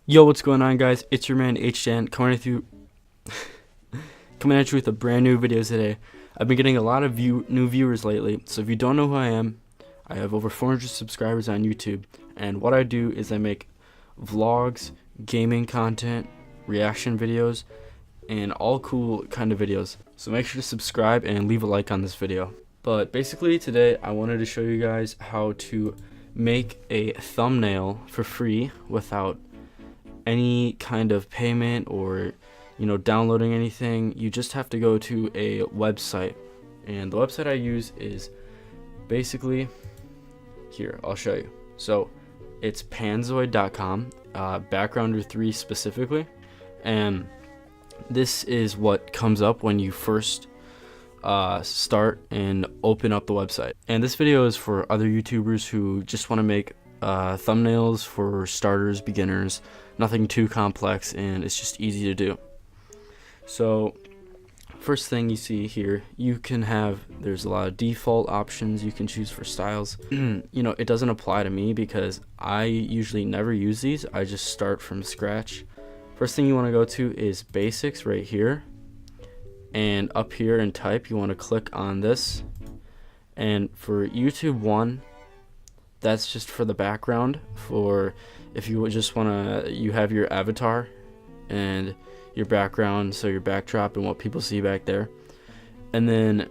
Yo, what's going on, guys? It's your man HDan coming at you with a brand new video today. I've been getting a lot of new viewers lately, so if you don't know who I am, I have over 400 subscribers on YouTube, and what I do is I make vlogs, gaming content, reaction videos, and all cool kind of videos. So make sure to subscribe and leave a like on this video. But basically today I wanted to show you guys how to make a thumbnail for free without any kind of payment or downloading anything. You just have to go to a website, and the website I use is basically here. I'll show you. So it's panzoid.com, Backgrounder3 specifically, and this is what comes up when you first start and open up the website. And this video is for other YouTubers who just want to make thumbnails for starters, beginners, nothing too complex, and it's just easy to do. So first thing you see here, there's a lot of default options you can choose for styles. It doesn't apply to me because I usually never use these. I just start from scratch. First thing you want to go to is basics right here, and up here in type you want to click on this, and for YouTube 1, that's just for the background. For if you just want to, you have your avatar and your background, so your backdrop and what people see back there. And then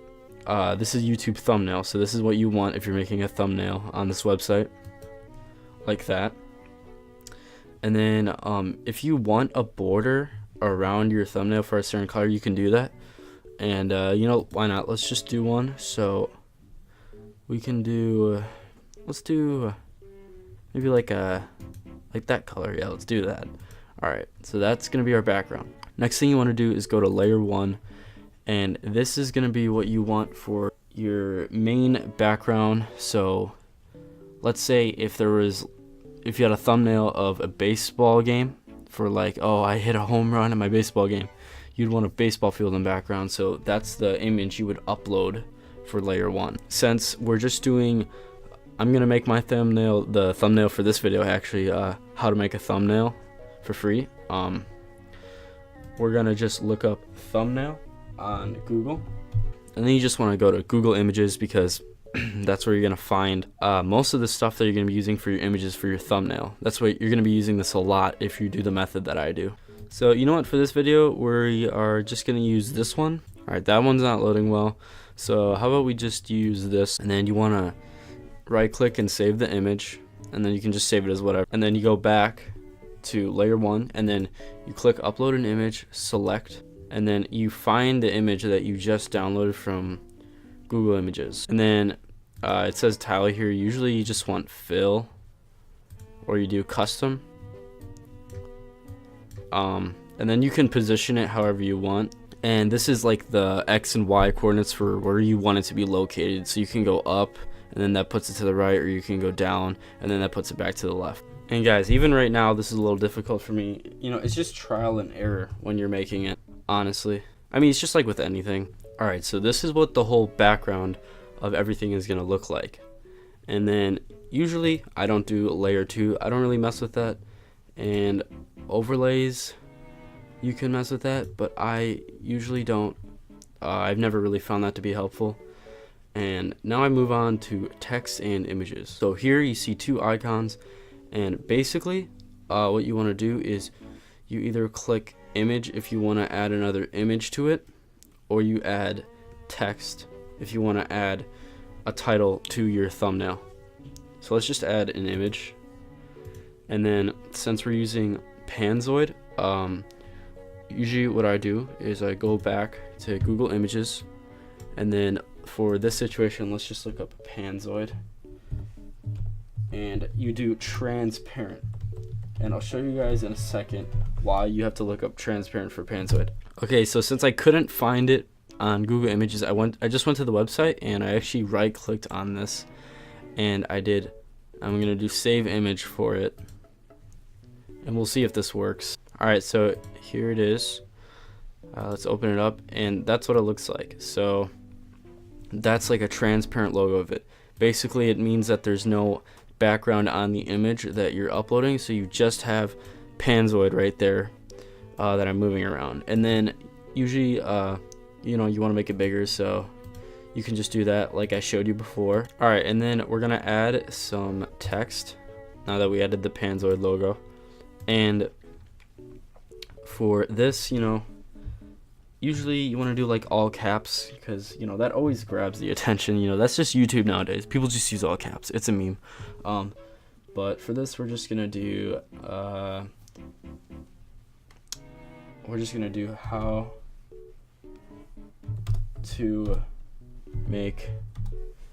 this is YouTube thumbnail, so this is what you want if you're making a thumbnail on this website, like that. And then if you want a border around your thumbnail for a certain color, you can do that. And why not? Let's just do one. So we can do let's do maybe like that color. Yeah, let's do that. Alright, so that's gonna be our background. Next thing you want to do is go to layer 1, and this is gonna be what you want for your main background. So let's say if you had a thumbnail of a baseball game, for like, oh, I hit a home run in my baseball game, you'd want a baseball field in the background, so that's the image you would upload for layer 1. Since we're just doing, I'm gonna make my thumbnail, the thumbnail for this video actually, how to make a thumbnail for free. We're gonna just look up thumbnail on Google, and then you just want to go to Google Images, because that's where you're gonna find most of the stuff that you're gonna be using for your images for your thumbnail. That's why you're gonna be using this a lot if you do the method that I do. So you know what, for this video we are just gonna use this one. Alright, that one's not loading well, so how about we just use this, and then you want to right click and save the image, and then you can just save it as whatever, and then you go back to layer 1, and then you click upload an image, select, and then you find the image that you just downloaded from Google Images, and then it says tile here. Usually you just want fill, or you do custom, and then you can position it however you want, and this is like the X and Y coordinates for where you want it to be located. So you can go up, and then that puts it to the right, or you can go down, and then that puts it back to the left. And guys, even right now this is a little difficult for me. It's just trial and error when you're making it, honestly. I mean, it's just like with anything. Alright, so this is what the whole background of everything is gonna look like. And then usually I don't do layer 2. I don't really mess with that. And overlays, you can mess with that, but I usually don't. I've never really found that to be helpful. And now I move on to text and images. So here you see 2 icons, and basically what you want to do is you either click image if you want to add another image to it, or you add text if you want to add a title to your thumbnail. So let's just add an image, and then since we're using Panzoid, usually what I do is I go back to Google Images, and then for this situation, let's just look up Panzoid, and you do transparent, and I'll show you guys in a second why you have to look up transparent for Panzoid. Okay, so since I couldn't find it on Google Images, I just went to the website, and I actually right clicked on this, and I'm gonna do save image for it, and we'll see if this works. Alright, so here it is. Let's open it up, and that's what it looks like. So that's like a transparent logo of it. Basically it means that there's no background on the image that you're uploading, so you just have Panzoid right there that I'm moving around. And then usually, you know, you want to make it bigger, so you can just do that like I showed you before. All right, and then we're gonna add some text now that we added the Panzoid logo. And for this, you know, usually you want to do like all caps, because you know that always grabs the attention. You know, that's just YouTube nowadays. People just use all caps. It's a meme. But for this, we're just gonna do how to make,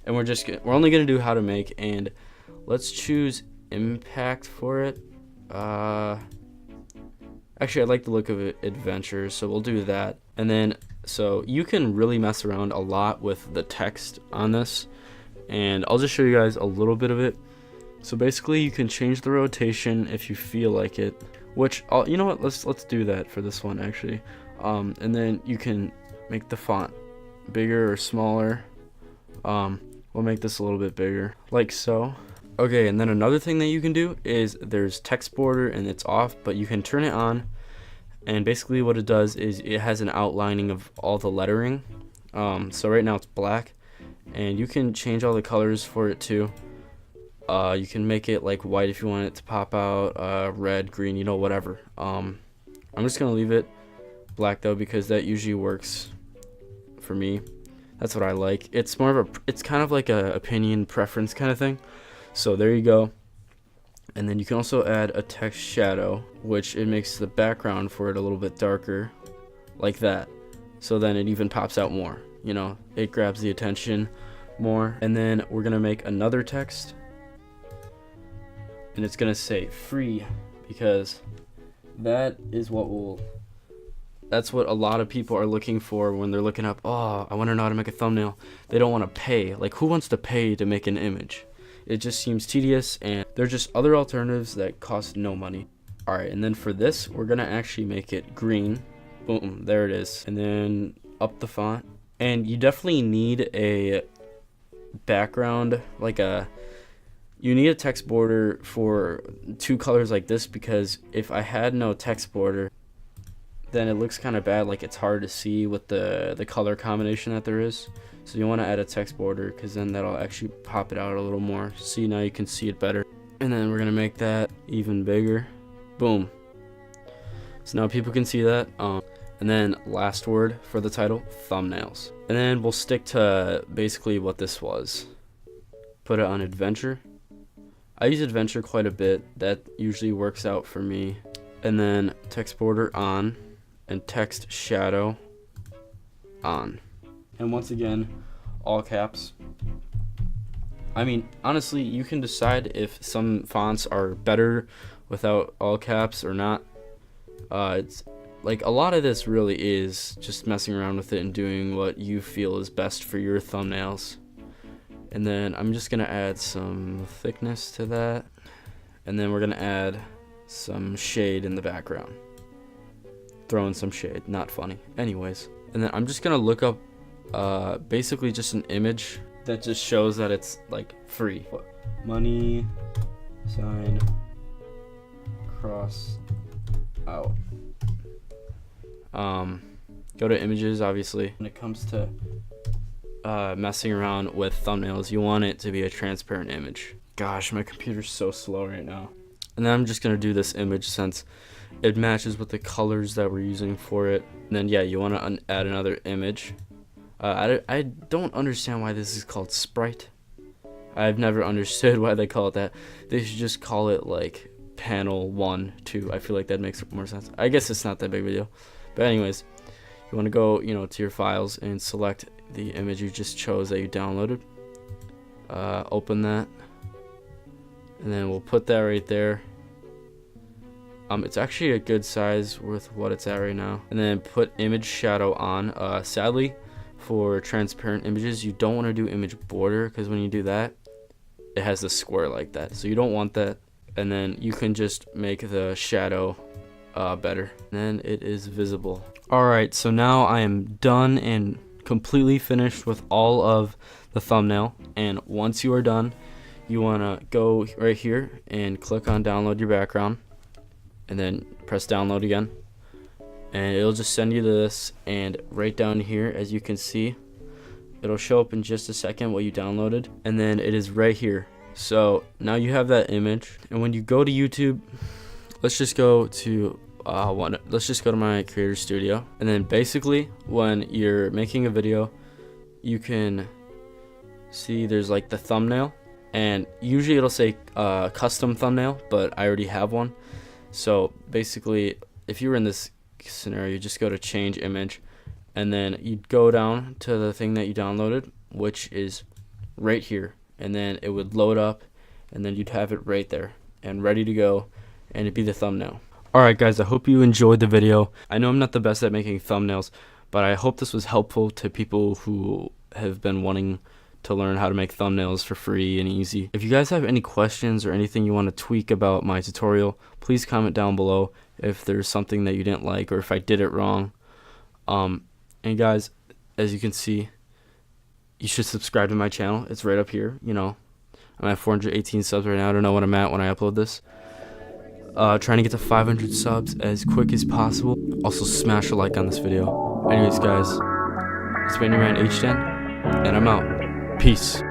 and we're only gonna do how to make, and let's choose impact for it. Actually, I like the look of it, adventure, so we'll do that. And then, so you can really mess around a lot with the text on this, and I'll just show you guys a little bit of it. So basically, you can change the rotation if you feel like it, which you know what? Let's do that for this one actually. And then you can make the font bigger or smaller. We'll make this a little bit bigger, like so. Okay, and then another thing that you can do is there's text border and it's off, but you can turn it on, and basically what it does is it has an outlining of all the lettering. So right now it's black, and you can change all the colors for it too. You can make it like white if you want it to pop out, red, green, you know, whatever. I'm just gonna leave it black though, because that usually works for me. That's what I like. It's more of it's kind of like a opinion preference kind of thing. So there you go. And then you can also add a text shadow, which it makes the background for it a little bit darker, like that. So then it even pops out more, you know, it grabs the attention more. And then we're gonna make another text, and it's gonna say free, because that's what a lot of people are looking for when they're looking up, oh, I want to know how to make a thumbnail. They don't want to pay. Like, who wants to pay to make an image? It just seems tedious, and there's just other alternatives that cost no money. All right, and then for this, we're gonna actually make it green. Boom, there it is. And then up the font. And you definitely need a background, you need a text border for two colors like this, because if I had no text border, then it looks kind of bad, like it's hard to see with the color combination that there is. So you want to add a text border, because then that'll actually pop it out a little more. See, now you can see it better. And then we're gonna make that even bigger. Boom. So now people can see that. And then last word for the title, thumbnails. And then we'll stick to basically what this was. Put it on adventure. I use adventure quite a bit. That usually works out for me. And then text border on, and text shadow on. And once again, all caps. I mean, honestly, you can decide if some fonts are better without all caps or not. It's like a lot of this really is just messing around with it and doing what you feel is best for your thumbnails. And then I'm just gonna add some thickness to that, and then we're gonna add some shade in the background. Throw in some shade, not funny. Anyways, and then I'm just gonna look up basically just an image that just shows that it's like free. Money sign cross out. Go to images, obviously. When it comes to messing around with thumbnails, you want it to be a transparent image. Gosh, my computer's so slow right now. And then I'm just gonna do this image since it matches with the colors that we're using for it. And then yeah, you want to add another image. I don't understand why this is called Sprite. I've never understood why they call it that. They should just call it like panel 1, 2. I feel like that makes more sense. I guess it's not that big of a deal. But anyways, you want to go, you know, to your files and select the image you just chose that you downloaded. Open that, and then we'll put that right there. It's actually a good size with what it's at right now. And then put image shadow on. Sadly, for transparent images, you don't want to do image border, because when you do that, it has the square like that. So you don't want that. And then you can just make the shadow better. And then it is visible. Alright, so now I am done and completely finished with all of the thumbnail. And once you are done, you want to go right here and click on download your background. and then press download again, and it'll just send you this. And right down here, as you can see, it'll show up in just a second what you downloaded, and then it is right here. So now you have that image, and when you go to YouTube, let's just go to my Creator Studio, and then basically when you're making a video, you can see there's like the thumbnail, and usually it'll say custom thumbnail, but I already have one. So basically, if you were in this scenario, you just go to change image, and then you'd go down to the thing that you downloaded, which is right here, and then it would load up, and then you'd have it right there and ready to go, and it'd be the thumbnail. Alright guys, I hope you enjoyed the video. I know I'm not the best at making thumbnails, but I hope this was helpful to people who have been wanting to learn how to make thumbnails for free and easy. If you guys have any questions or anything you want to tweak about my tutorial, please comment down below if there's something that you didn't like or if I did it wrong. And guys, as you can see, you should subscribe to my channel. It's right up here. You know, I'm at 418 subs right now. I don't know what I'm at when I upload this. Trying to get to 500 subs as quick as possible. Also, smash a like on this video. Anyways, guys, it's been your man H10, and I'm out. Peace.